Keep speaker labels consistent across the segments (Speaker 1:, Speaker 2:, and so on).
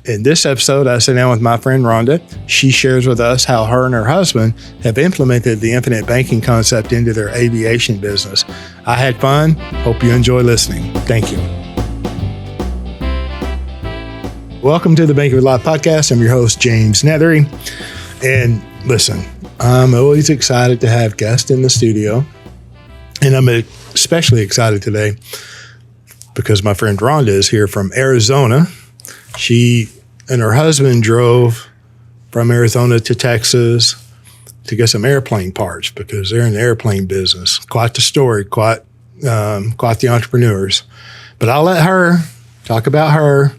Speaker 1: In this episode, I sit down with my friend Rhonda. She shares with us how her and her husband have implemented the infinite banking concept into their aviation business. I had fun. Hope you enjoy listening. Thank you. Welcome to the Banking with Life podcast. I'm your host, James Neathery. And listen, I'm always excited to have guests in the studio. And I'm especially excited today because my friend Rhonda is here from Arizona. She and her husband drove from Arizona to Texas to get some airplane parts because they're in the airplane business. Quite the story, quite the entrepreneurs. But I'll let her talk about her.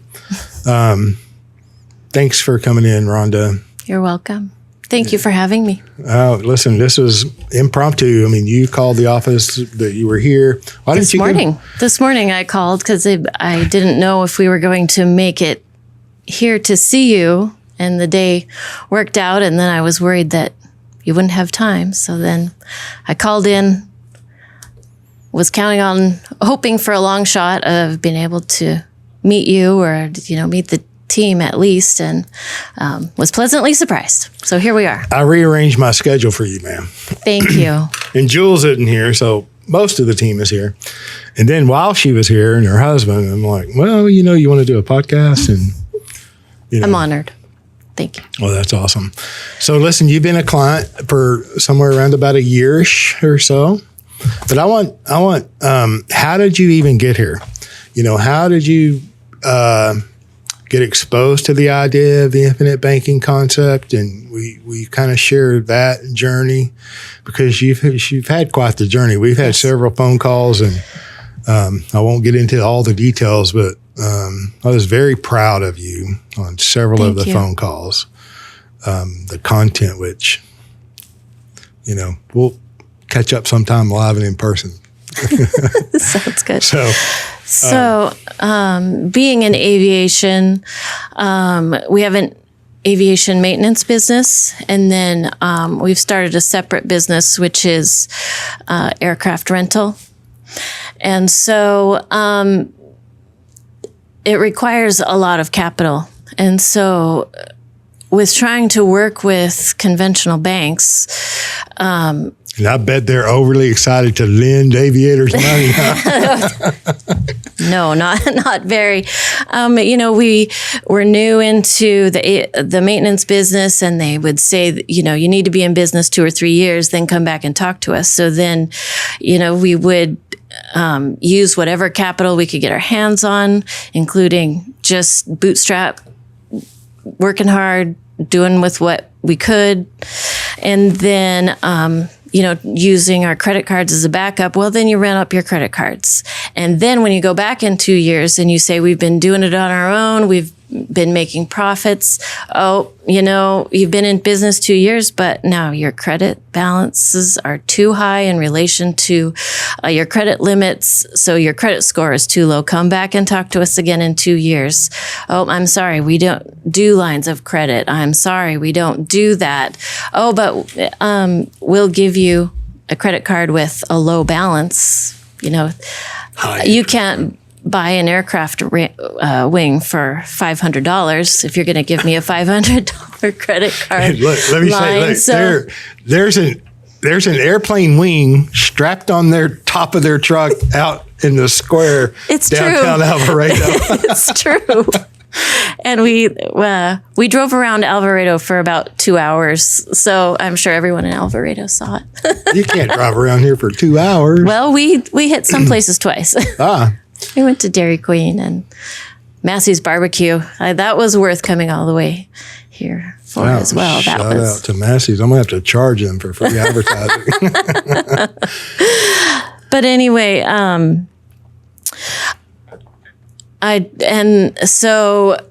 Speaker 1: Thanks for coming in, Rhonda.
Speaker 2: You're welcome. Thank you for having me.
Speaker 1: Listen, this was impromptu. I mean, you called the office that you were here. Why didn't you
Speaker 2: This morning I called because I didn't know if we were going to make it here to see you, and the day worked out, and then I was worried that you wouldn't have time. So then I called in, was hoping for a long shot of being able to meet you or, meet the team at least, and was pleasantly surprised. So here we are.
Speaker 1: I rearranged my schedule for you, ma'am.
Speaker 2: Thank you.
Speaker 1: And Jules isn't here, so most of the team is here. And then while she was here and her husband, I'm like, well, you want to do a podcast? And
Speaker 2: I'm honored. Thank you.
Speaker 1: Well, that's awesome. So listen, you've been a client for somewhere around about a year-ish or so. But I want, how did you even get here? How did you get exposed to the idea of the infinite banking concept? And we kind of shared that journey because you've had quite the journey. We've had several phone calls, and I won't get into all the details, but I was very proud of you on several of the phone calls. The content, which, we'll catch up sometime live and in person.
Speaker 2: Sounds good. So, being in aviation, we have an aviation maintenance business, and then we've started a separate business, which is aircraft rental. And so it requires a lot of capital. And so with trying to work with conventional banks,
Speaker 1: and I bet they're overly excited to lend aviators money.
Speaker 2: No, not very. We were new into the maintenance business, and they would say, you need to be in business 2 or 3 years, then come back and talk to us. So then, we would use whatever capital we could get our hands on, including just bootstrap, working hard, doing with what we could, and then using our credit cards as a backup. Well, then you rent up your credit cards. And then when you go back in 2 years and you say, we've been doing it on our own, we've been making profits. Oh, you've been in business 2 years, but now your credit balances are too high in relation to your credit limits. So your credit score is too low. Come back and talk to us again in 2 years. Oh, I'm sorry, we don't do lines of credit. I'm sorry, we don't do that. Oh, but we'll give you a credit card with a low balance. You can't buy an aircraft wing for $500 if you're going to give me a $500 credit card.
Speaker 1: Look, let me say, there's an airplane wing strapped on their top of their truck out in the square downtown Alvarado.
Speaker 2: It's true. And we drove around Alvarado for about 2 hours, so I'm sure everyone in Alvarado saw it.
Speaker 1: You can't drive around here for 2 hours.
Speaker 2: Well, we hit some places twice. We went to Dairy Queen and Massey's Barbecue. That was worth coming all the way here for as well.
Speaker 1: Shout out to Massey's. I'm going to have to charge them for free advertising.
Speaker 2: But anyway, so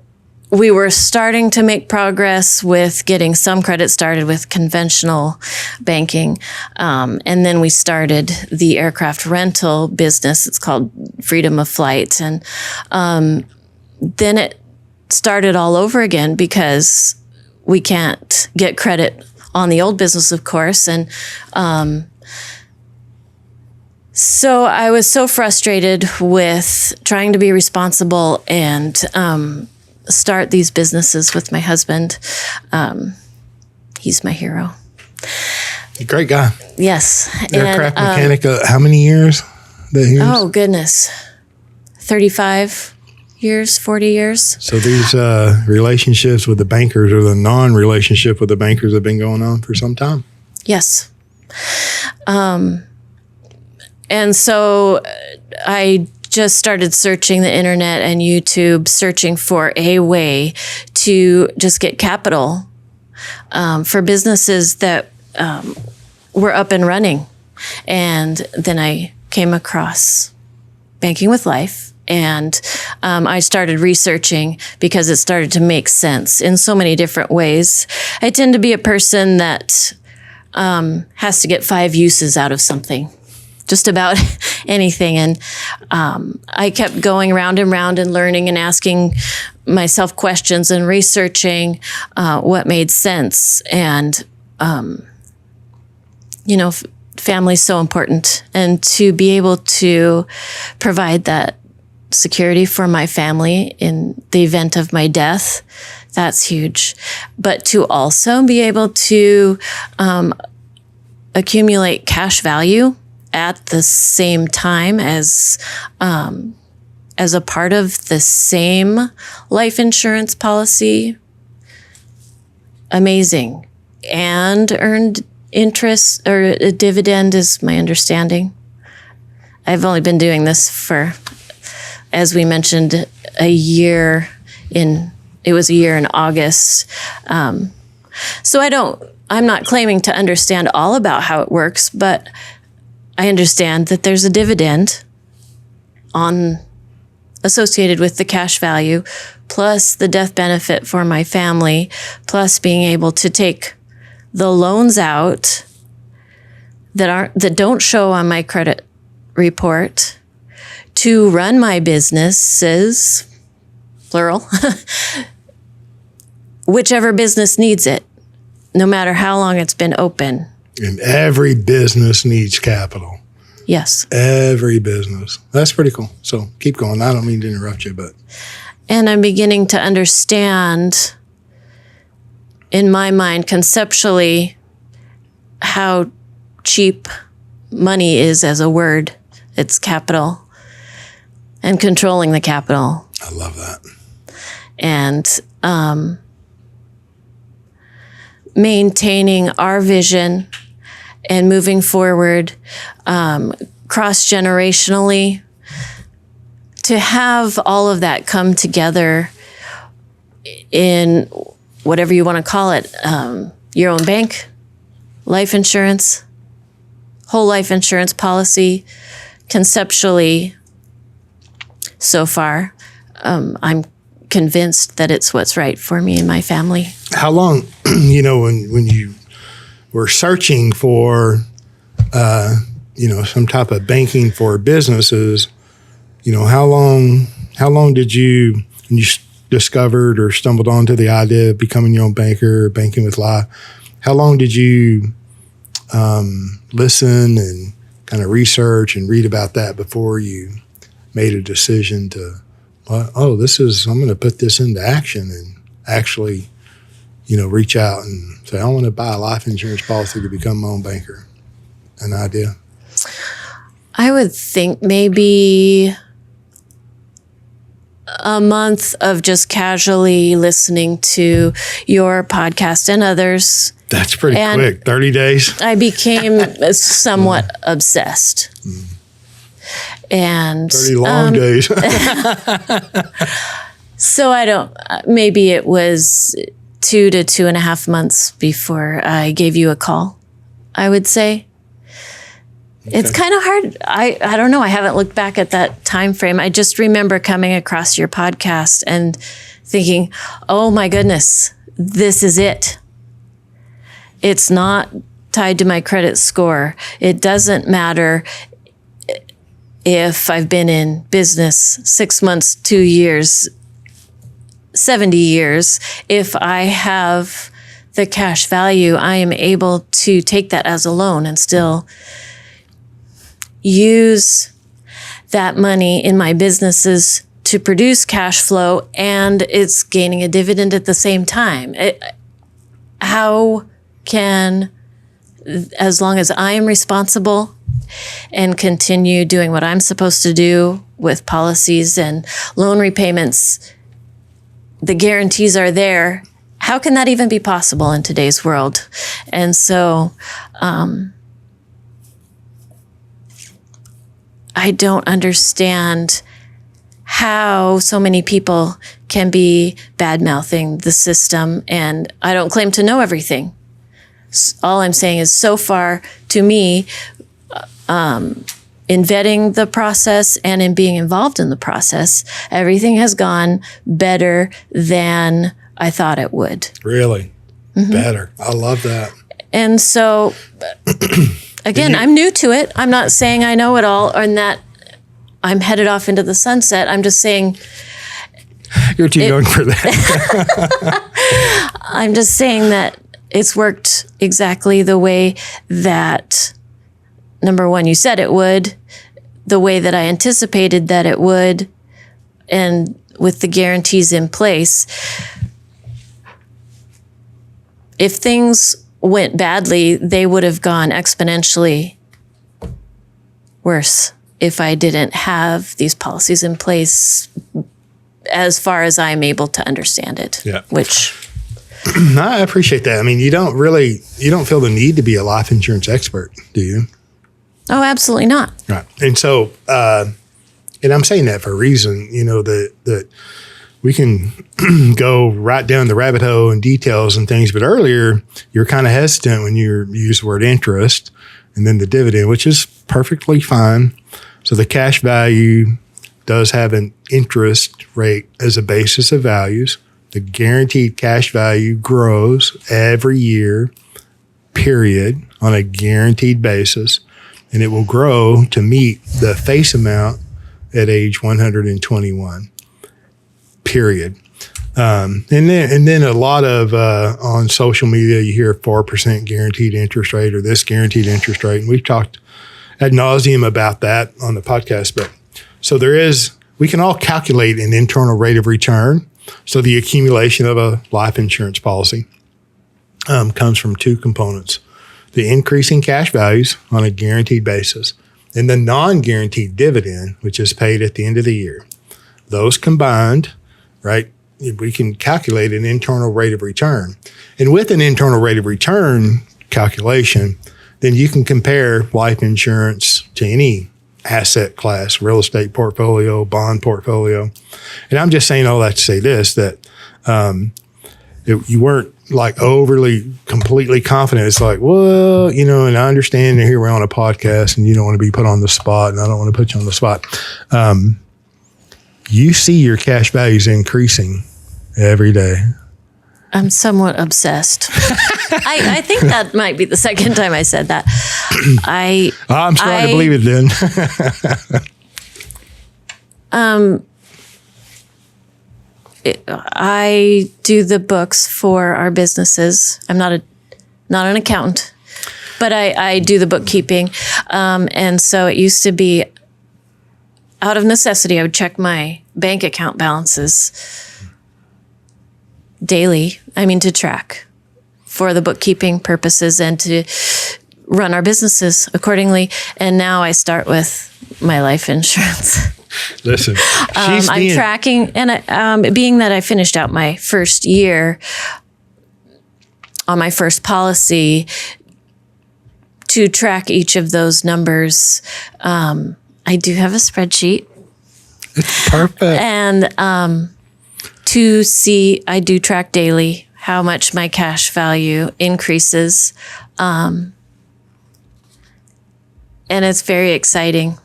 Speaker 2: we were starting to make progress with getting some credit started with conventional banking. And then we started the aircraft rental business. It's called Freedom of Flight. And then it started all over again because we can't get credit on the old business, of course. And so I was so frustrated with trying to be responsible and start these businesses with my husband. He's my hero.
Speaker 1: Great guy.
Speaker 2: Yes.
Speaker 1: Aircraft mechanic. How many years?
Speaker 2: Oh, goodness. 35 years, 40 years.
Speaker 1: So these relationships with the bankers or the non-relationship with the bankers have been going on for some time?
Speaker 2: Yes. And so I just started searching the internet and YouTube, searching for a way to just get capital for businesses that were up and running. And then I came across Banking with Life, and I started researching because it started to make sense in so many different ways. I tend to be a person that has to get 5 uses out of something, just about anything. And I kept going round and round and learning and asking myself questions and researching what made sense. And, family's so important. And to be able to provide that security for my family in the event of my death, that's huge. But to also be able to accumulate cash value at the same time as a part of the same life insurance policy, amazing. And earned interest or a dividend is my understanding. I've only been doing this for, as we mentioned, a year in August. So I'm not claiming to understand all about how it works, but I understand that there's a dividend associated with the cash value, plus the death benefit for my family, plus being able to take the loans out that don't show on my credit report to run my businesses, plural, whichever business needs it, no matter how long it's been open.
Speaker 1: And every business needs capital.
Speaker 2: Yes.
Speaker 1: Every business. That's pretty cool. So keep going. I don't mean to interrupt you, but.
Speaker 2: And I'm beginning to understand, in my mind, conceptually, how cheap money is as a word. It's capital and controlling the capital.
Speaker 1: I love that.
Speaker 2: And maintaining our vision and moving forward cross-generationally, to have all of that come together in whatever you want to call it, your own bank, life insurance, whole life insurance policy, conceptually, so far, I'm convinced that it's what's right for me and my family.
Speaker 1: How long, when you were searching for, some type of banking for businesses, how long did you discovered or stumbled onto the idea of becoming your own banker, Banking with Life, how long did you listen and kind of research and read about that before you made a decision to, I'm going to put this into action and actually, reach out and say, I want to buy a life insurance policy to become my own banker? An idea?
Speaker 2: I would think maybe a month of just casually listening to your podcast and others.
Speaker 1: That's pretty quick. 30 days.
Speaker 2: I became somewhat obsessed. And
Speaker 1: 30 long days.
Speaker 2: So maybe it was 2 to 2.5 months before I gave you a call, I would say. Okay. It's kind of hard. I don't know. I haven't looked back at that time frame. I just remember coming across your podcast and thinking, oh my goodness, this is it. It's not tied to my credit score. It doesn't matter if I've been in business 6 months, 2 years, 70 years. If I have the cash value, I am able to take that as a loan and still use that money in my businesses to produce cash flow, and it's gaining a dividend at the same time. How can, as long as I am responsible and continue doing what I'm supposed to do with policies and loan repayments, the guarantees are there. How can that even be possible in today's world? And so I don't understand how so many people can be bad-mouthing the system, and I don't claim to know everything. All I'm saying is, so far, to me, in vetting the process and in being involved in the process, everything has gone better than I thought it would.
Speaker 1: Really? Better. I love that.
Speaker 2: And so, again, I'm new to it. I'm not saying I know it all and that I'm headed off into the sunset. I'm just saying...
Speaker 1: You're too young for that.
Speaker 2: I'm just saying that it's worked exactly the way that, number one, you said it would, the way that I anticipated that it would, and with the guarantees in place. If things went badly, they would have gone exponentially worse if I didn't have these policies in place, as far as I'm able to understand it.
Speaker 1: Yeah.
Speaker 2: Which
Speaker 1: I appreciate that. I mean, you don't feel the need to be a life insurance expert, do you?
Speaker 2: Oh, absolutely not.
Speaker 1: Right. And so, and I'm saying that for a reason, that we can go right down the rabbit hole and details and things. But earlier, you're kind of hesitant when you use the word interest and then the dividend, which is perfectly fine. So the cash value does have an interest rate as a basis of values. The guaranteed cash value grows every year, period, on a guaranteed basis. And it will grow to meet the face amount at age 121, period. And then a lot of, on social media, you hear 4% guaranteed interest rate or this guaranteed interest rate. And we've talked ad nauseum about that on the podcast. But so we can all calculate an internal rate of return. So the accumulation of a life insurance policy comes from two components: the increasing cash values on a guaranteed basis and the non-guaranteed dividend, which is paid at the end of the year. Those combined, right, we can calculate an internal rate of return. And with an internal rate of return calculation, then you can compare life insurance to any asset class, real estate portfolio, bond portfolio. And I'm just saying all that to say this, that you weren't like overly, completely confident. It's like, well, and I understand that here we're on a podcast and you don't want to be put on the spot, and I don't want to put you on the spot. You see your cash values increasing every day.
Speaker 2: I'm somewhat obsessed. I think that might be the second time I said that.
Speaker 1: I'm starting to believe it then.
Speaker 2: I do the books for our businesses. I'm not an accountant, but I do the bookkeeping. And so it used to be, out of necessity, I would check my bank account balances daily. To track for the bookkeeping purposes and to run our businesses accordingly. And now I start with my life insurance.
Speaker 1: Listen,
Speaker 2: I'm tracking, and being that I finished out my first year on my first policy, to track each of those numbers, I do have a spreadsheet.
Speaker 1: It's perfect.
Speaker 2: And to see, I do track daily how much my cash value increases. And it's very exciting.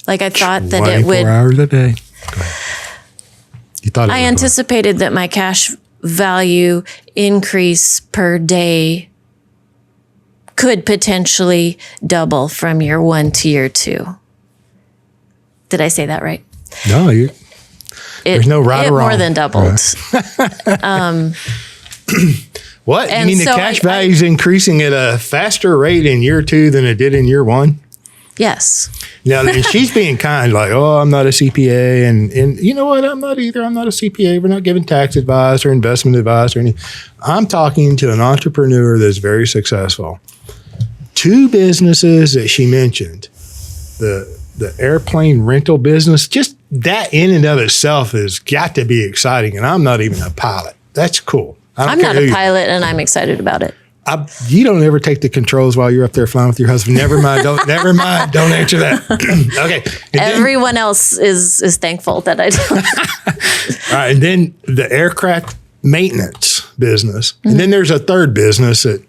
Speaker 2: Like, I thought that it would.
Speaker 1: 24 hours a day. Go ahead. You thought
Speaker 2: I anticipated that my cash value increase per day could potentially double from year 1 to year 2. Did I say that right?
Speaker 1: No, there's no right or wrong.
Speaker 2: It more than doubled.
Speaker 1: What? You mean the cash value is increasing at a faster rate in year 2 than it did in year 1?
Speaker 2: Yes.
Speaker 1: Now, and she's being kind, like, oh, I'm not a CPA. And you know what? I'm not either. I'm not a CPA. We're not giving tax advice or investment advice or anything. I'm talking to an entrepreneur that's very successful. 2 businesses that she mentioned, the airplane rental business, just that in and of itself has got to be exciting. And I'm not even a pilot. That's cool.
Speaker 2: I'm not a pilot, and I'm excited about it.
Speaker 1: You don't ever take the controls while you're up there flying with your husband. Never mind. Never mind. Don't answer that. Okay. And
Speaker 2: everyone else is thankful that I don't.
Speaker 1: All right. And then the aircraft maintenance business. Mm-hmm. And then there's a third business that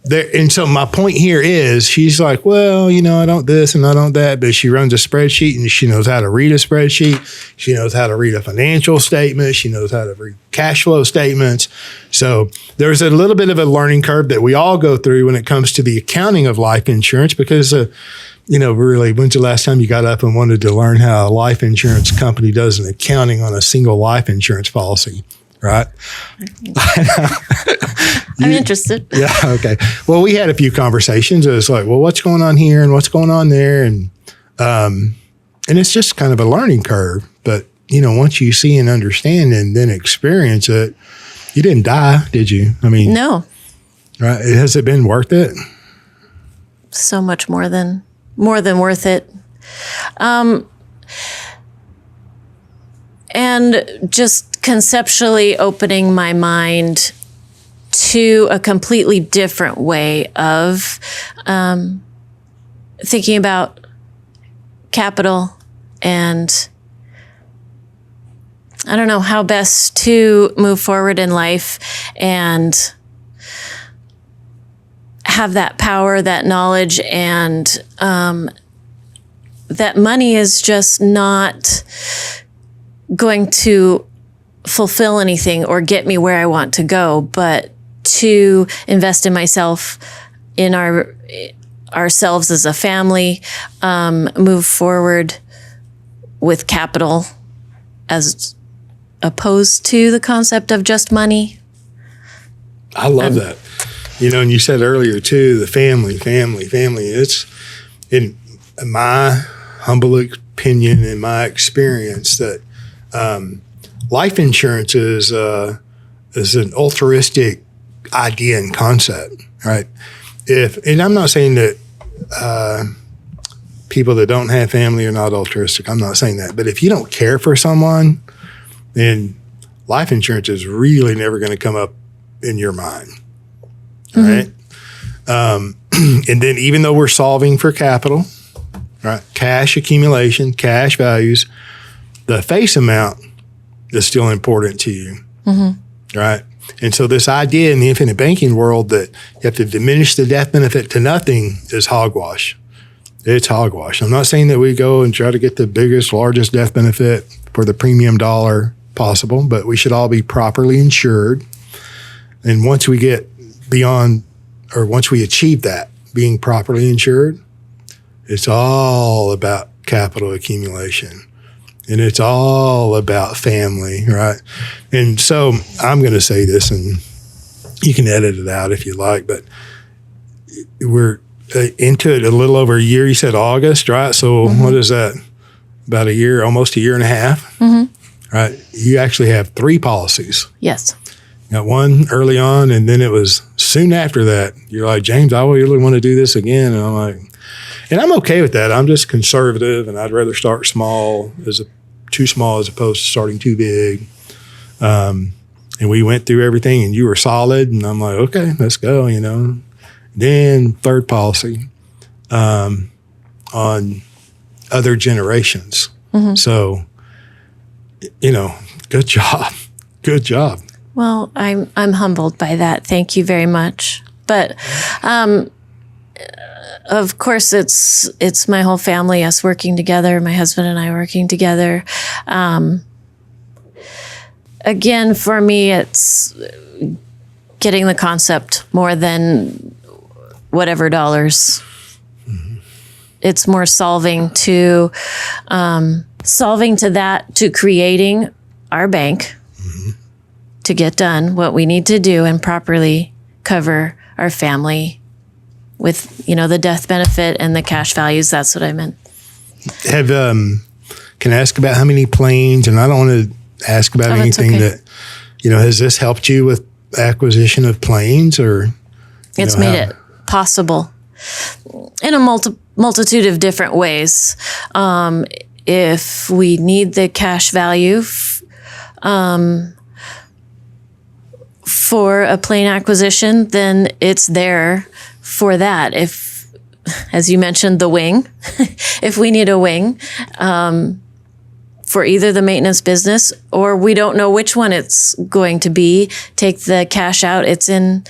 Speaker 1: there. And so my point here is she's like, well, I don't this and I don't that, but she runs a spreadsheet and she knows how to read a spreadsheet. She knows how to read a financial statement. She knows how to read cash flow statements. So there's a little bit of a learning curve that we all go through when it comes to the accounting of life insurance because, really, when's the last time you got up and wanted to learn how a life insurance company does an accounting on a single life insurance policy? Right.
Speaker 2: I'm interested.
Speaker 1: Yeah. Okay. Well, we had a few conversations. It was like, well, what's going on here and what's going on there? And it's just kind of a learning curve. But, once you see and understand and then experience it, you didn't die, did you? I mean,
Speaker 2: no.
Speaker 1: Right. Has it been worth it?
Speaker 2: So much more than worth it. And just conceptually opening my mind to a completely different way of thinking about capital and I don't know how best to move forward in life and have that power, that knowledge, and that money is just not going to fulfill anything or get me where I want to go, but to invest in myself, in ourselves as a family, move forward with capital as opposed to the concept of just money.
Speaker 1: I love that. And you said earlier too, the family. It's in my humble opinion, in my experience, that life insurance is an altruistic idea and concept, right? And I'm not saying that people that don't have family are not altruistic. I'm not saying that. But if you don't care for someone, then life insurance is really never going to come up in your mind, right? And then even though we're solving for capital, right, cash accumulation, cash values, the face amount is still important to you, right? And so this idea in the infinite banking world that you have to diminish the death benefit to nothing is hogwash. It's hogwash. I'm not saying that we go and try to get the biggest, largest death benefit for the premium dollar possible, but we should all be properly insured. And once we get beyond, or once we achieve that, being properly insured, it's all about capital accumulation. And it's all about family, right? And so I'm going to say this, and you can edit it out if you like, but we're into it a little over a year. You said August, right? So what is that? About a year, almost a year and a half, right? You actually have 3 policies.
Speaker 2: Yes.
Speaker 1: Got one early on, and then it was soon after that. You're like, James, I really want to do this again. And I'm like, and I'm okay with that. I'm just conservative, and I'd rather start small too small as opposed to starting too big. And we went through everything, and you were solid, and I'm like, okay, let's go, Then 3rd policy on other generations. So, good job. Good job.
Speaker 2: Well, I'm humbled by that. Thank you very much. But of course, it's my whole family, us working together, my husband and I working together. Again, for me, it's getting the concept more than whatever dollars. It's more solving to that, to creating our bank to get done what we need to do and properly cover our family with, the death benefit and the cash values. That's what I meant.
Speaker 1: Can I ask about how many planes? And I don't want to ask about anything that, has this helped you with acquisition of planes, or?
Speaker 2: It's made it possible in a multitude of different ways. If we need the cash value for a plane acquisition, then it's there for that. If, as you mentioned, the wing, if we need a wing for either the maintenance business, or we don't know which one it's going to be, take the cash out. It's in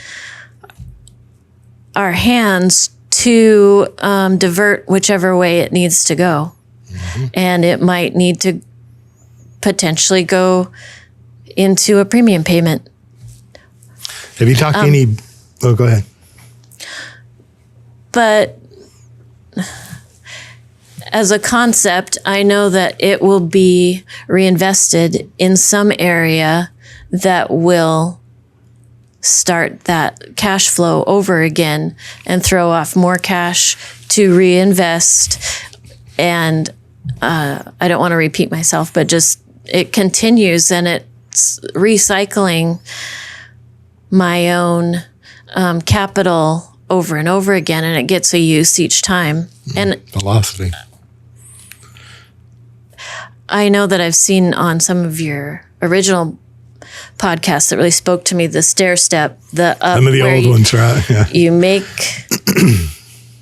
Speaker 2: our hands to divert whichever way it needs to go. Mm-hmm. And it might need to potentially go into a premium payment.
Speaker 1: Have you talked to any? Oh, go ahead.
Speaker 2: But as a concept, I know that it will be reinvested in some area that will start that cash flow over again and throw off more cash to reinvest. And I don't want to repeat myself, but just it continues, and it's recycling my own capital over and over again, and it gets a use each time. And
Speaker 1: velocity.
Speaker 2: I know that I've seen on some of your original podcasts that really spoke to me, the stair step, the up,
Speaker 1: some of the old ones, right? Yeah.
Speaker 2: You make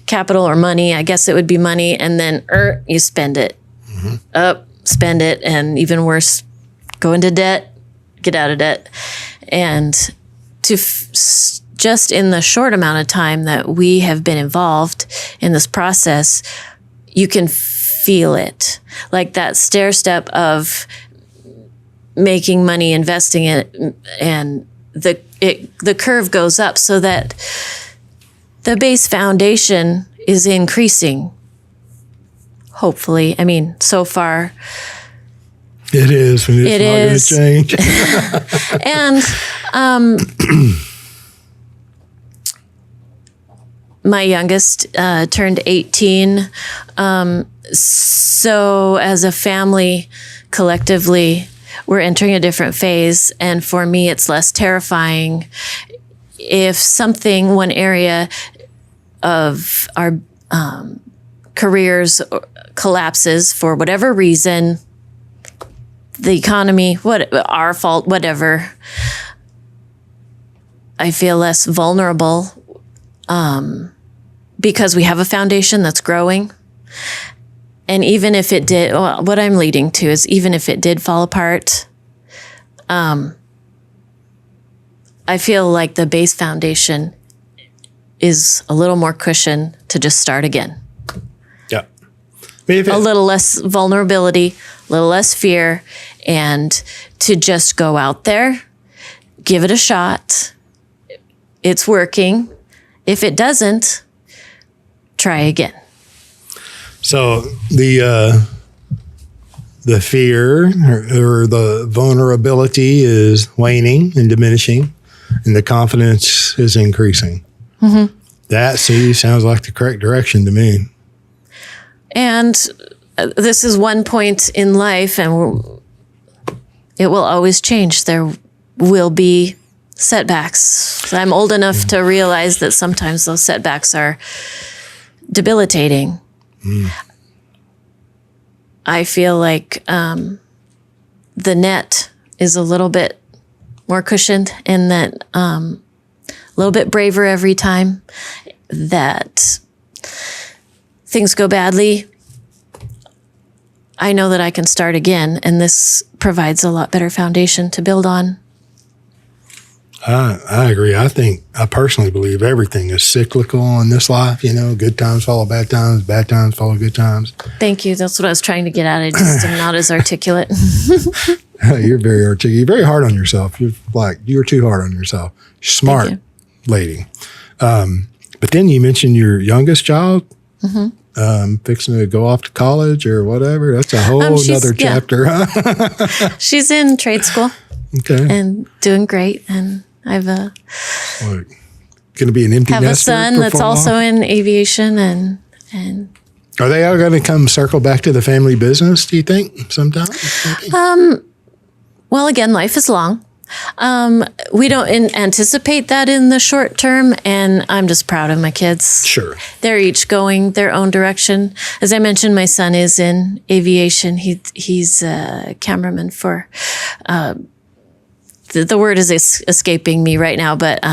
Speaker 2: capital or money, I guess it would be money, and then you spend it. Mm-hmm. Up, spend it, and even worse, go into debt, get out of debt. And to just in the short amount of time that we have been involved in this process, you can feel it. Like that stair step of making money, investing it, and the curve goes up so that the base foundation is increasing. Hopefully. I mean, so far.
Speaker 1: It is, and it's not going to change.
Speaker 2: And my youngest turned 18. So as a family, collectively, we're entering a different phase. And for me, it's less terrifying if one area of our careers collapses for whatever reason, the economy, our fault, whatever. I feel less vulnerable because we have a foundation that's growing. And even if it did, what I'm leading to is even if it did fall apart, I feel like the base foundation is a little more cushion to just start again.
Speaker 1: Yeah.
Speaker 2: A little less vulnerability, a little less fear, and to just go out there, give it a shot. It's working. If it doesn't, try again.
Speaker 1: So the fear or the vulnerability is waning and diminishing, and the confidence is increasing. Mm-hmm. That sounds like the correct direction to me.
Speaker 2: And this is one point in life, and it will always change. There will be setbacks. I'm old enough to realize that sometimes those setbacks are debilitating. Mm. I feel like the net is a little bit more cushioned, and that a little bit braver every time that things go badly. I know that I can start again, and this provides a lot better foundation to build on.
Speaker 1: I agree. I personally believe everything is cyclical in this life. Good times follow bad times follow good times.
Speaker 2: Thank you. That's what I was trying to get at. I just am not as articulate.
Speaker 1: You're very articulate. You're very hard on yourself. You're too hard on yourself. Smart lady. But then you mentioned your youngest child. Mm-hmm. Fixing to go off to college or whatever. That's a whole other chapter. Yeah.
Speaker 2: She's in trade school.
Speaker 1: Okay.
Speaker 2: And doing great. And I've
Speaker 1: going to be an empty
Speaker 2: Have a
Speaker 1: nester
Speaker 2: son
Speaker 1: for
Speaker 2: that's
Speaker 1: long?
Speaker 2: also in aviation, and
Speaker 1: Are they all going to come circle back to the family business, do you think, sometime?
Speaker 2: well, again, life is long. We don't anticipate that in the short term, and I'm just proud of my kids.
Speaker 1: Sure.
Speaker 2: They're each going their own direction. As I mentioned, my son is in aviation. He's a cameraman for, the word is escaping me right now, but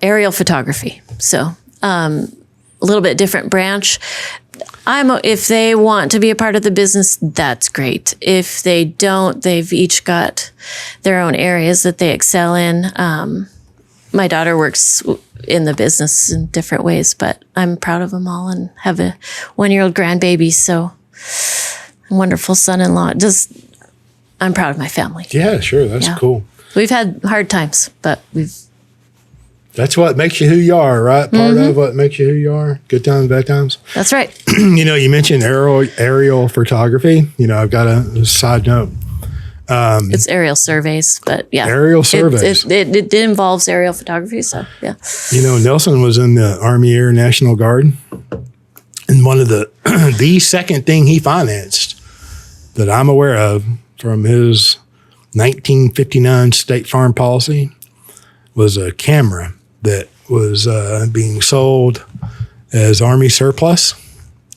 Speaker 2: aerial photography. So a little bit different branch. If they want to be a part of the business, that's great. If they don't, they've each got their own areas that they excel in. My daughter works in the business in different ways, but I'm proud of them all and have a 1-year-old grandbaby. So a wonderful son-in-law. I'm proud of my family.
Speaker 1: Yeah, sure. That's cool.
Speaker 2: We've had hard times, but
Speaker 1: That's what makes you who you are, right? Part of what makes you who you are. Good times, bad times.
Speaker 2: That's right.
Speaker 1: You mentioned aerial photography. I've got a side note.
Speaker 2: It's aerial surveys, but yeah.
Speaker 1: Aerial surveys.
Speaker 2: It involves aerial photography, so yeah.
Speaker 1: Nelson was in the Army Air National Guard. And one of the second thing he financed that I'm aware of from his 1959 State Farm policy was a camera that was being sold as Army surplus.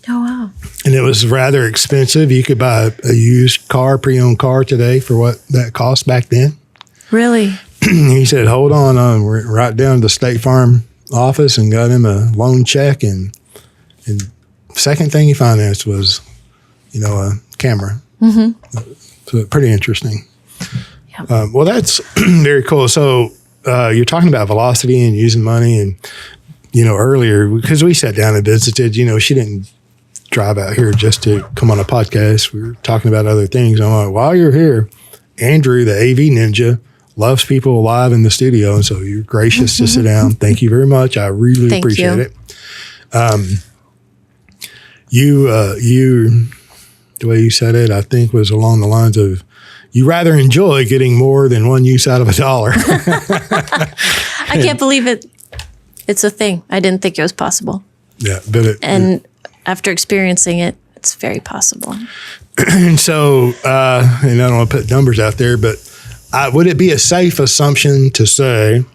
Speaker 2: Oh, wow.
Speaker 1: And it was rather expensive. You could buy a used car, pre-owned car today for what that cost back then.
Speaker 2: Really?
Speaker 1: He said, hold on, right down to the State Farm office and got him a loan check. And second thing he financed was, a camera. Mm-hmm. So pretty interesting.
Speaker 2: Yep.
Speaker 1: Well, that's very cool. So you're talking about velocity and using money. And, earlier, because we sat down and visited, she didn't drive out here just to come on a podcast. We were talking about other things. I'm like, while you're here, Andrew, the AV ninja, loves people live in the studio. And so you're gracious to sit down. Thank you very much. I really appreciate it. You, the way you said it, I think was along the lines of, you rather enjoy getting more than one use out of a dollar.
Speaker 2: I can't believe it. It's a thing. I didn't think it was possible.
Speaker 1: Yeah, but
Speaker 2: after experiencing it, it's very possible.
Speaker 1: And so, and I don't want to put numbers out there, but would it be a safe assumption to say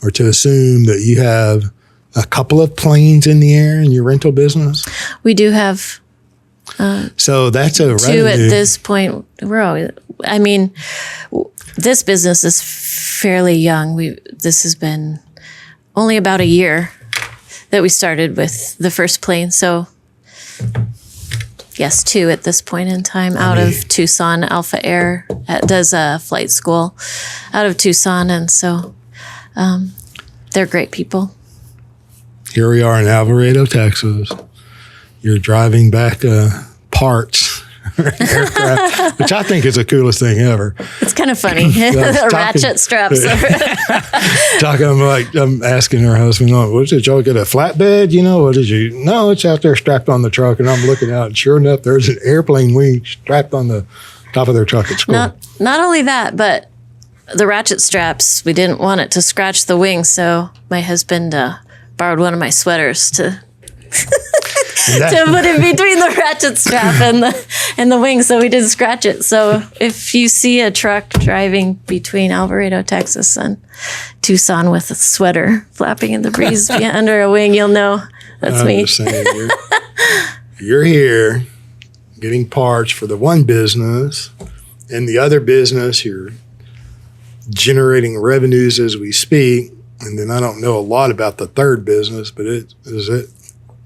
Speaker 1: or to assume that you have a couple of planes in the air in your rental business?
Speaker 2: We do have
Speaker 1: so that's a
Speaker 2: two
Speaker 1: revenue.
Speaker 2: at this point. This business is fairly young. This has been only about a year that we started with the first plane. So yes, 2 at this point in time out of Tucson. Alpha Air does a flight school out of Tucson. And so they're great people.
Speaker 1: Here we are in Alvarado, Texas. You're driving back parts, aircraft, which I think is the coolest thing ever.
Speaker 2: It's kind of funny. The ratchet straps.
Speaker 1: I'm asking her husband, what did y'all get, a flatbed? What did you? No, it's out there strapped on the truck. And I'm looking out, and sure enough, there's an airplane wing strapped on the top of their truck at school.
Speaker 2: Not only that, but the ratchet straps, we didn't want it to scratch the wing. So my husband borrowed one of my sweaters to put it between the ratchet strap and the wing so we didn't scratch it. So if you see a truck driving between Alvarado, Texas and Tucson with a sweater flapping in the breeze under a wing, you'll know that's me.
Speaker 1: Just saying, you're here getting parts for the one business, and the other business you're generating revenues as we speak. And then I don't know a lot about the third business, but does it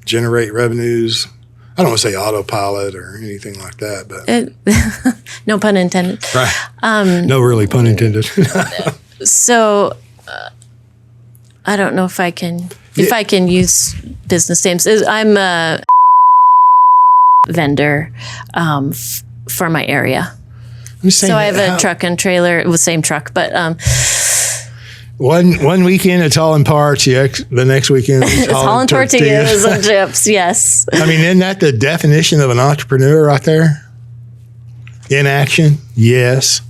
Speaker 1: generate revenues? I don't want to say autopilot or anything like that, but
Speaker 2: no pun intended.
Speaker 1: Right. No, really pun intended.
Speaker 2: So I don't know if I can use business names. I'm a vendor for my area. So I have a truck and trailer, the same truck, but
Speaker 1: one weekend it's hauling parts, the next weekend it's hauling
Speaker 2: tortillas and chips. Yes.
Speaker 1: Isn't that the definition of an entrepreneur right there? In action, yes.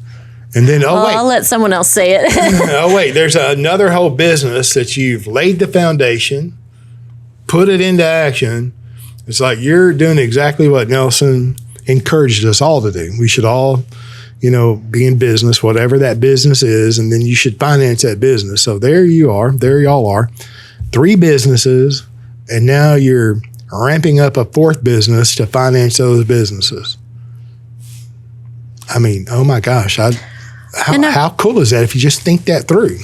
Speaker 1: And then,
Speaker 2: I'll let someone else say it.
Speaker 1: Oh, wait, there's another whole business that you've laid the foundation, put it into action. It's like you're doing exactly what Nelson encouraged us all to do. We should all, be in business, whatever that business is, and then you should finance that business. So there you are. There y'all are. 3 businesses, and now you're ramping up a 4th business to finance those businesses. I mean, oh my gosh, how cool is that if you just think that through?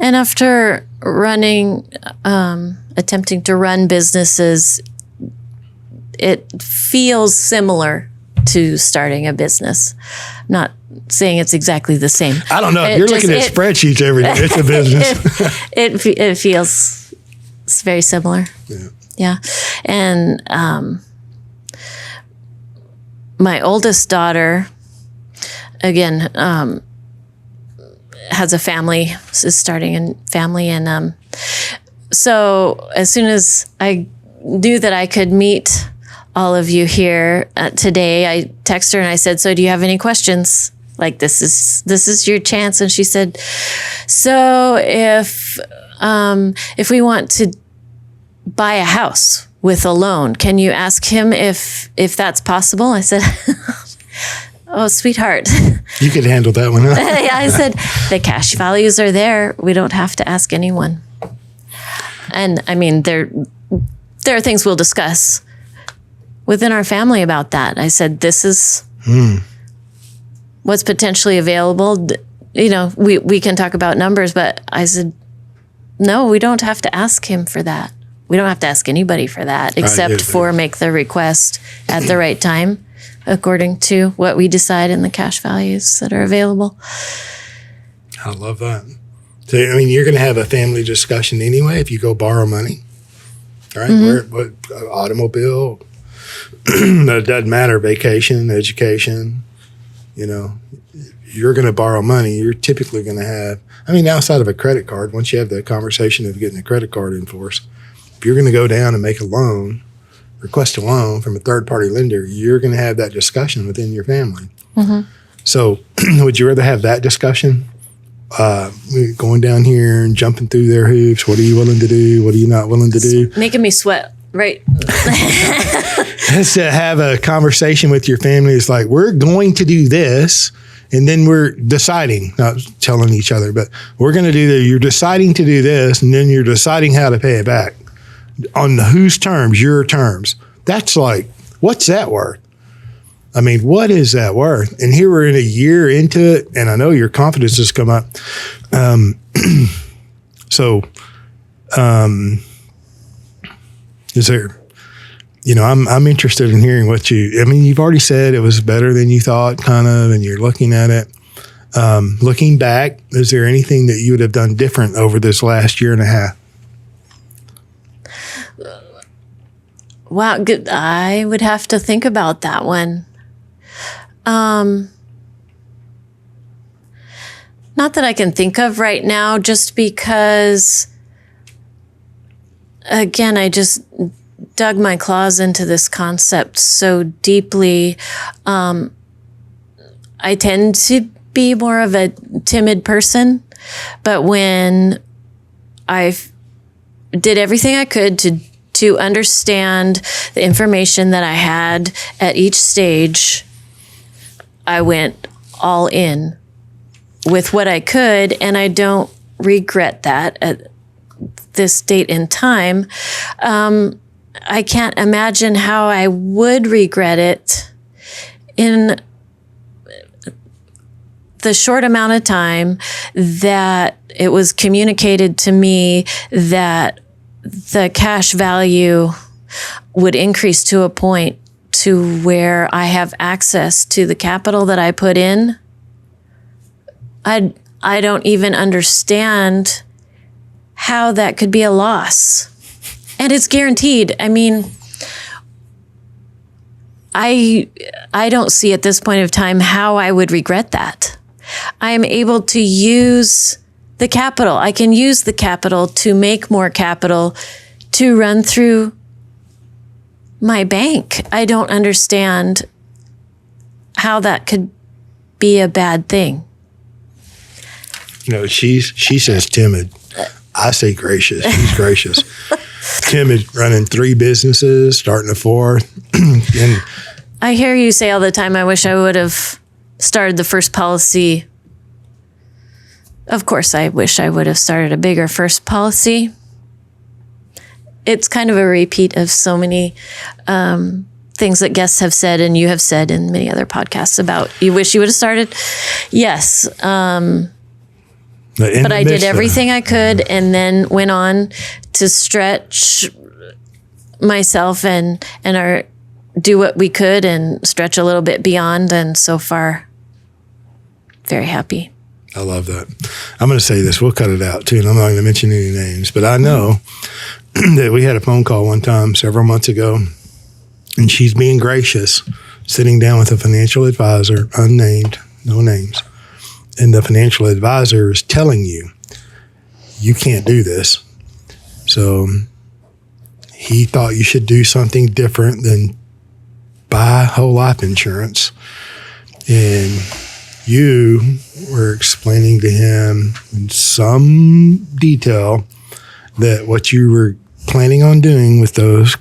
Speaker 2: And after attempting to run businesses, it feels similar to starting a business. I'm not saying it's exactly the same.
Speaker 1: I don't know. If you're looking at spreadsheets every day, it's a business.
Speaker 2: It feels very similar. Yeah. And my oldest daughter, again, has a family, is starting a family. And so as soon as I knew that I could meet all of you here today, I texted her and I said, so do you have any questions? Like, this is your chance. And she said, so if we want to buy a house with a loan, can you ask him if that's possible? I said, oh, sweetheart.
Speaker 1: You could handle that one, huh?
Speaker 2: Yeah, I said, the cash values are there. We don't have to ask anyone. And I mean, there are things we'll discuss within our family about that. I said, this is what's potentially available. We can talk about numbers, but I said, no, we don't have to ask him for that. We don't have to ask anybody for that, except for make the request at the right time, according to what we decide in the cash values that are available.
Speaker 1: I love that. So, I mean, you're going to have a family discussion anyway if you go borrow money, right?
Speaker 2: Mm-hmm.
Speaker 1: What automobile, it doesn't matter, vacation, education, you're going to borrow money. You're typically going to have, outside of a credit card, once you have the conversation of getting a credit card in force, if you're going to go down and make a loan, request a loan from a third-party lender, you're going to have that discussion within your family. Mm-hmm. So would you rather have that discussion, going down here and jumping through their hoops? What are you willing to do? What are you not willing to do?
Speaker 2: Making me sweat, right?
Speaker 1: Just to have a conversation with your family. It's like, we're going to do this, and then we're deciding, not telling each other, but we're going to do that. You're deciding to do this, and then you're deciding how to pay it back. On whose terms? Your terms. That's like, what's that worth? What is that worth? And here we're in a year into it, and I know your confidence has come up. Is there, I'm interested in hearing what you've already said it was better than you thought, kind of, and you're looking at it. Looking back, is there anything that you would have done different over this last year and a half?
Speaker 2: Wow, good. I would have to think about that one. Not that I can think of right now, just because, again, I just dug my claws into this concept so deeply. I tend to be more of a timid person, but when I did everything I could to understand the information that I had at each stage, I went all in with what I could, and I don't regret that at this date in time. I can't imagine how I would regret it in the short amount of time that it was communicated to me that the cash value would increase to a point to where I have access to the capital that I put in. I don't even understand how that could be a loss. And it's guaranteed. I don't see at this point of time how I would regret that. I am able to use the capital. I can use the capital to make more capital to run through my bank. I don't understand how that could be a bad thing.
Speaker 1: She says timid. I say gracious. She's gracious. Timid, running 3 businesses, starting a 4th. And
Speaker 2: I hear you say all the time, I wish I would have started the first policy. Of course, I wish I would have started a bigger first policy. It's kind of a repeat of so many things that guests have said and you have said in many other podcasts about you wish you would have started. Yes. But I did everything I could and went on to stretch myself and do what we could and stretch a little bit beyond. And so far, very happy.
Speaker 1: I love that. I'm going to say this. We'll cut it out too. And I'm not going to mention any names, but I know that we had a phone call one time several months ago, and she's being gracious, sitting down with a financial advisor, unnamed, no names. And the financial advisor is telling you, you can't do this. So he thought you should do something different than buy whole life insurance. And you were explaining to him in some detail that what you were planning on doing with those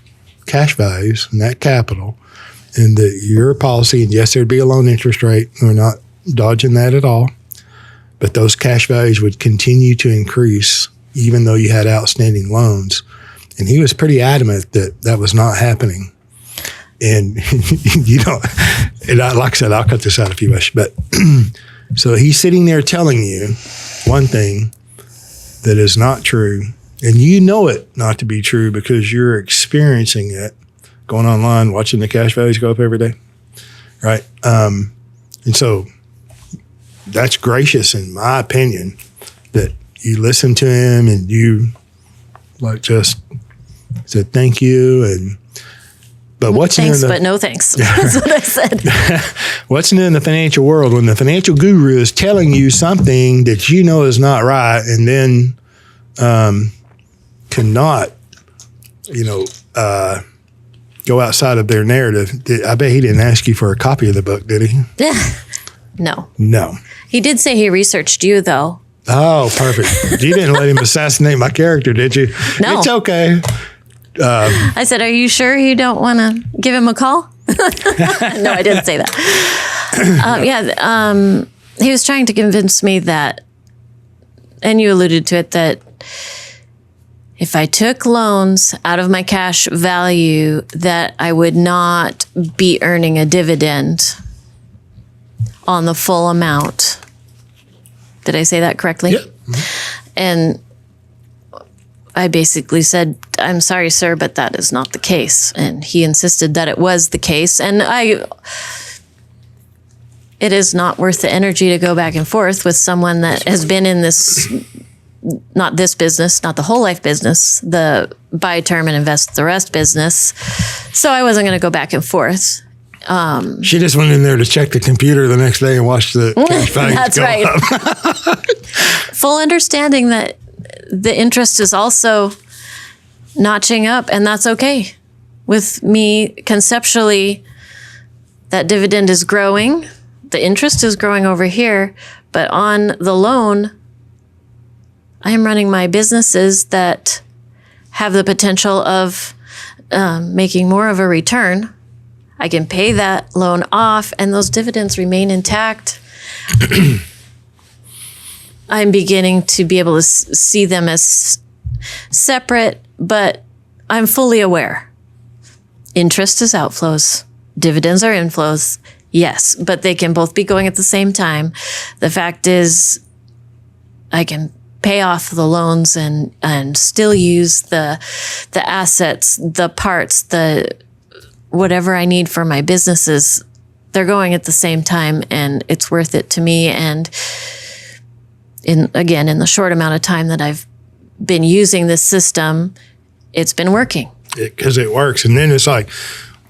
Speaker 1: cash values and that capital, and that your policy, and yes, there'd be a loan interest rate. We're not dodging that at all. But those cash values would continue to increase even though you had outstanding loans. And he was pretty adamant that that was not happening. And like I said, I'll cut this out if you wish. But so he's sitting there telling you one thing that is not true. And you know it not to be true because you're experiencing it, going online, watching the cash values go up every day. Right. And so that's gracious, in my opinion, that you listen to him and you just said thank you. But what's
Speaker 2: thanks,
Speaker 1: new?
Speaker 2: But no thanks. That's what I said.
Speaker 1: What's new in the financial world when the financial guru is telling you something that you know is not right, and then cannot, go outside of their narrative? I bet he didn't ask you for a copy of the book, did he?
Speaker 2: No. He did say he researched you, though.
Speaker 1: Oh, perfect. You didn't let him assassinate my character, did you?
Speaker 2: No.
Speaker 1: It's okay.
Speaker 2: I said, are you sure you don't want to give him a call? No, I didn't say that. He was trying to convince me that, and you alluded to it, that if I took loans out of my cash value, that I would not be earning a dividend on the full amount. Did I say that correctly?
Speaker 1: Yep. Mm-hmm.
Speaker 2: And I basically said, I'm sorry, sir, but that is not the case. And he insisted that it was the case. And it is not worth the energy to go back and forth with someone that has been in this, not this business, not the whole life business, the buy term and invest the rest business. So I wasn't going to go back and forth.
Speaker 1: She just went in there to check the computer the next day and watch the cash values
Speaker 2: That's
Speaker 1: go
Speaker 2: right.
Speaker 1: up.
Speaker 2: Full understanding that the interest is also notching up, and that's okay. With me, conceptually, that dividend is growing. The interest is growing over here, but on the loan, I am running my businesses that have the potential of making more of a return. I can pay that loan off, and those dividends remain intact. I'm beginning to be able to see them as separate, but I'm fully aware. Interest is outflows. Dividends are inflows. Yes, but they can both be going at the same time. The fact is, I can pay off the loans and still use the assets, the parts, the whatever I need for my businesses. They're going at the same time, and it's worth it to me. And in the short amount of time that I've been using this system, it's been working.
Speaker 1: Because it works. And then it's like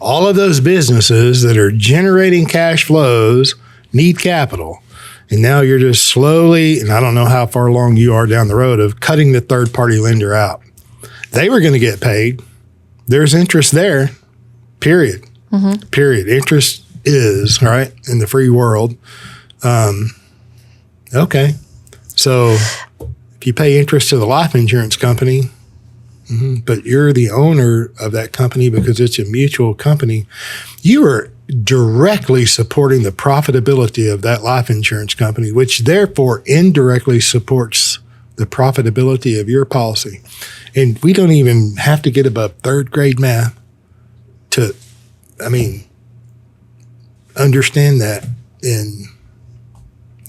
Speaker 1: all of those businesses that are generating cash flows need capital. And now you're just slowly, and I don't know how far along you are down the road, of cutting the third-party lender out. They were going to get paid. There's interest there, period. Mm-hmm. Period. Interest is, right, in the free world. Okay. So if you pay interest to the life insurance company, but you're the owner of that company because it's a mutual company, you are directly supporting the profitability of that life insurance company, which therefore indirectly supports the profitability of your policy. And we don't even have to get above third grade math to, understand that. And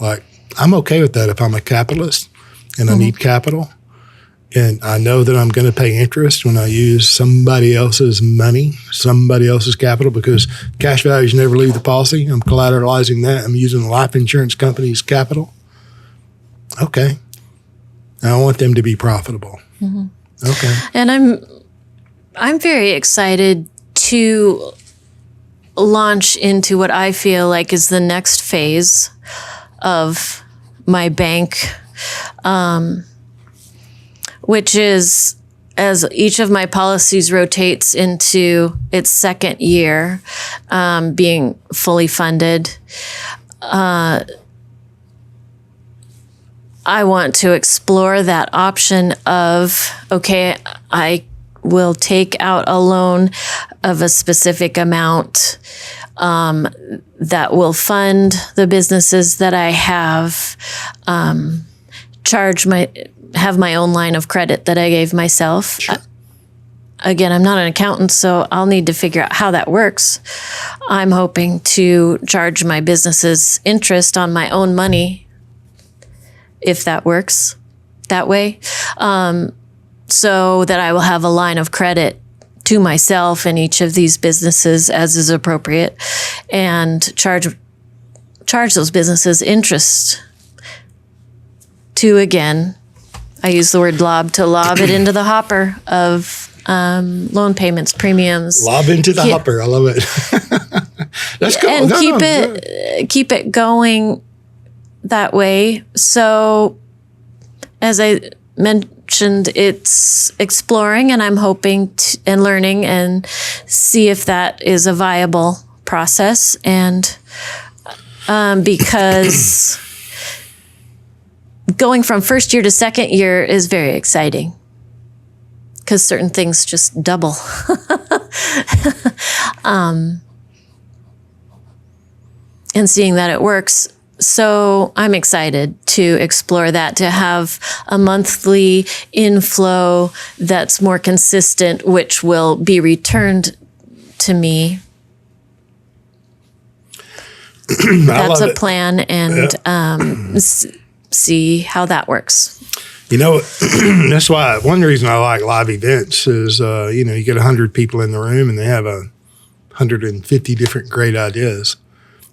Speaker 1: like, I'm okay with that if I'm a capitalist and I need capital. And I know that I'm going to pay interest when I use somebody else's money, somebody else's capital, because cash values never leave the policy. I'm collateralizing that. I'm using the life insurance company's capital. Okay. I want them to be profitable. Okay.
Speaker 2: And I'm very excited to launch into what I feel like is the next phase of my bank, which is, as each of my policies rotates into its second year, being fully funded, I want to explore that option of, okay, I will take out a loan of a specific amount that will fund the businesses that I have, have my own line of credit that I gave myself. Sure. Again, I'm not an accountant, so I'll need to figure out how that works. I'm hoping to charge my businesses interest on my own money, if that works that way, so that I will have a line of credit to myself in each of these businesses as is appropriate, and charge those businesses interest to, again, I use the word lob it into the hopper of loan payments, premiums.
Speaker 1: Lob into the hopper. I love it. That's cool.
Speaker 2: And keep it going that way. So as I mentioned, it's exploring, and I'm hoping and learning and see if that is a viable process. And because going from first year to second year is very exciting, because certain things just double. And seeing that it works. So I'm excited to explore that, to have a monthly inflow that's more consistent, which will be returned to me. That's a plan, and see how that works.
Speaker 1: That's why one reason I like live events is, you get 100 people in the room and they have 150 different great ideas.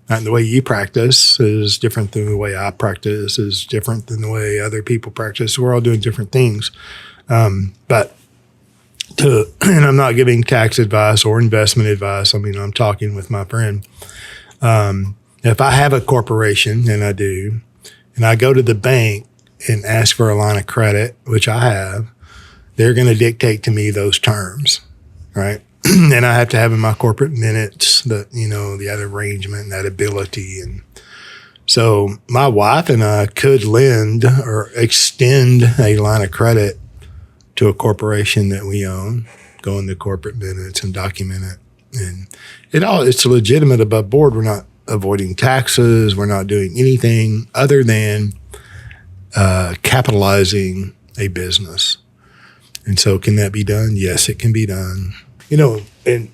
Speaker 1: And the way you practice is different than the way I practice, is different than the way other people practice. We're all doing different things. And I'm not giving tax advice or investment advice. I'm talking with my friend. If I have a corporation, and I do, and I go to the bank and ask for a line of credit, which I have, they're going to dictate to me those terms, right? And I have to have in my corporate minutes that, that arrangement, that ability. And so my wife and I could lend or extend a line of credit to a corporation that we own, go in the corporate minutes and document it. And it's legitimate above board. We're not avoiding taxes. We're not doing anything other than capitalizing a business. And so can that be done? Yes, it can be done. And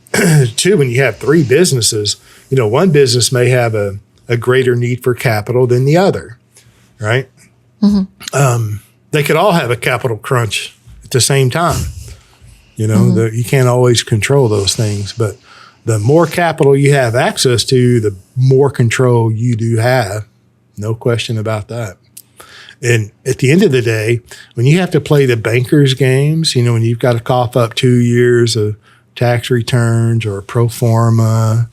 Speaker 1: two, when you have three businesses, one business may have a greater need for capital than the other, right? Mm-hmm. They could all have a capital crunch at the same time. You can't always control those things, but the more capital you have access to, the more control you do have. No question about that. And at the end of the day, when you have to play the banker's games, when you've got to cough up 2 years of tax returns or pro forma,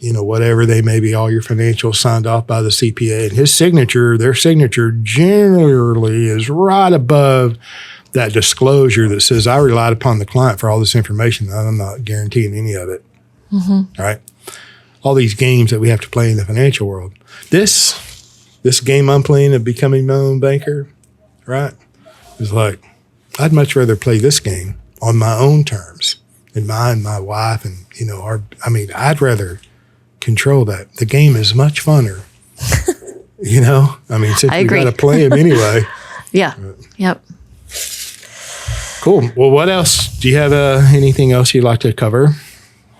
Speaker 1: whatever they may be, all your financials signed off by the CPA, and their signature generally is right above that disclosure that says, I relied upon the client for all this information. I'm not guaranteeing any of it. Mm-hmm. All right. All these games that we have to play in the financial world. This this game I'm playing of becoming my own banker, right? It's like, I'd much rather play this game on my own terms and mine, my wife, and, I'd rather control that. The game is much funner, since
Speaker 2: I
Speaker 1: we
Speaker 2: agree.
Speaker 1: got to play them anyway.
Speaker 2: Yeah. Yep.
Speaker 1: Cool. Well, what else? Do you have anything else you'd like to cover?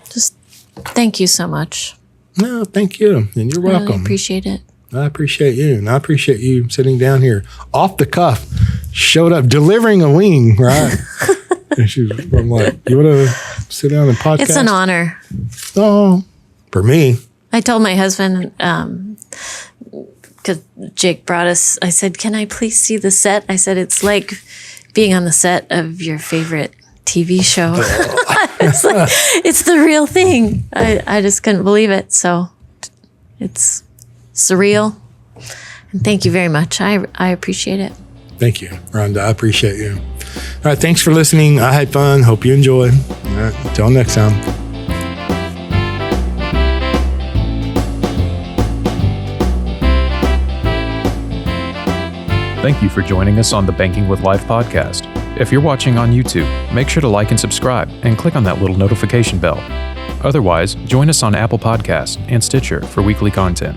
Speaker 2: Just thank you so much.
Speaker 1: No, thank you. And you're welcome.
Speaker 2: I really appreciate it.
Speaker 1: I appreciate you. And I appreciate you sitting down here off the cuff, showed up delivering a wing, right? I'm like, you want to sit down and podcast?
Speaker 2: It's an honor.
Speaker 1: Oh, for me.
Speaker 2: I told my husband, because Jake brought us, I said, can I please see the set? I said, it's like being on the set of your favorite TV show. It's the real thing. I just couldn't believe it. So it's surreal. And thank you very much. I appreciate it.
Speaker 1: Thank you, Rhonda. I appreciate you. All right. Thanks for listening. I had fun. Hope you enjoyed. All right. Until next time.
Speaker 3: Thank you for joining us on the Banking with Life podcast. If you're watching on YouTube, make sure to like and subscribe and click on that little notification bell. Otherwise, join us on Apple Podcasts and Stitcher for weekly content.